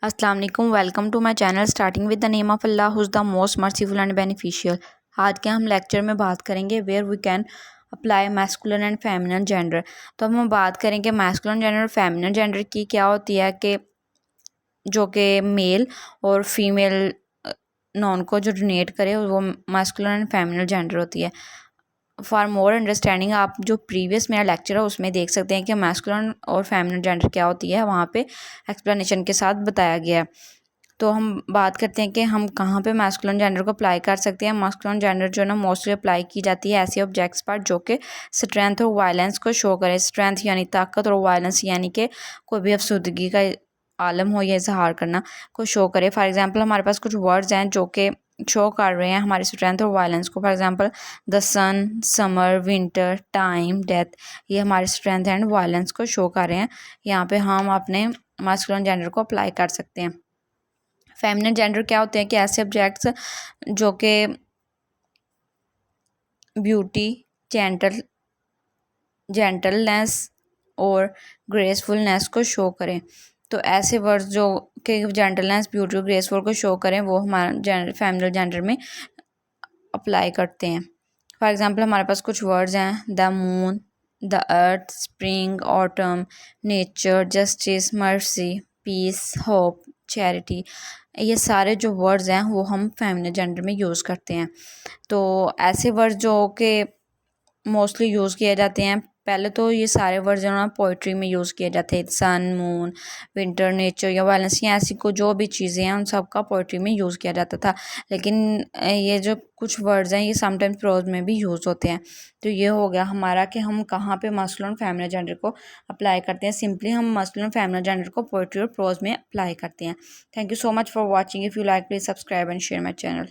अस्सलाम वालेकुम। Welcome to my channel starting with the name of Allah who's the most merciful and beneficial. आज के हम लेक्चर में बात करेंगे where we can apply masculine and feminine gender. तो हम बात करेंगे मैस्कुलिन जेंडर और फेमिनिन जेंडर की क्या होती है कि जो कि मेल और फीमेल नॉन को जो डोनेट करे वो मैस्कुलिन एंड फेमिनिन जेंडर होती है। फॉर मोर अंडरस्टैंडिंग आप जो प्रीवियस मेरा लेक्चर है उसमें देख सकते हैं कि मैस्कुलिन और फेमिनिन जेंडर क्या होती है, वहाँ पे एक्सप्लेनेशन के साथ बताया गया है। तो हम बात करते हैं कि हम कहाँ पे मैस्कुलिन जेंडर को अप्लाई कर सकते हैं। मैस्कुलिन जेंडर जो है ना मोस्टली अप्लाई की जाती है ऐसे ऑब्जेक्ट्स पर जो कि स्ट्रेंथ और वायलेंस को शो करे। स्ट्रेंथ यानी ताकत और वायलेंस यानी कि कोई भी अफसुदगी का आलम हो या इजहार करना को शो करे। फॉर एग्जांपल हमारे पास कुछ वर्ड्स हैं जो कि शो कर रहे हैं हमारे स्ट्रेंथ और वायलेंस को। For example the sun, summer, winter, time, death, ये हमारे स्ट्रेंथ एंड वायलेंस को शो कर रहे हैं। यहाँ पे हम अपने मैस्कुलिन जेंडर को अप्लाई कर सकते हैं। फेमिनिन जेंडर क्या होते हैं कि ऐसे ऑब्जेक्ट्स जो कि ब्यूटी, जेंटलनेस और ग्रेसफुलनेस को शो करें। तो ऐसे वर्ड्स जो कि जेंटलनेस, ब्यूटी और ग्रेसफुल को शो करें वो हमारे फेमिनिन जेंडर में अप्लाई करते हैं। फॉर एग्जांपल हमारे पास कुछ वर्ड्स हैं the moon, the earth, spring, autumn, nature, justice, mercy, peace, hope, charity. ये सारे जो वर्ड्स हैं वो हम फेमिनिन जेंडर में यूज़ करते हैं। तो ऐसे वर्ड्स जो कि मोस्टली यूज़ किए जाते हैं, पहले तो ये सारे वर्ड्स जो ना पोइट्री में यूज़ किए जाते हैं। सन, मून, विंटर, नेचर या वायलेंस या ऐसी को जो भी चीज़ें हैं उन सब का पोइट्री में यूज़ किया जाता था। लेकिन ये जो कुछ वर्ड्स हैं ये समटाइम्स प्रोज में भी यूज़ होते हैं। तो ये हो गया हमारा कि हम कहाँ पे मैस्कुलिन फेमिनिन जेंडर को अप्लाई करते हैं। सिंपली हम मैस्कुलिन फेमिनिन जेंडर को पोइट्री और प्रोज में अप्लाई करते हैं। Thank you so much for watching. If you like please subscribe and share my channel.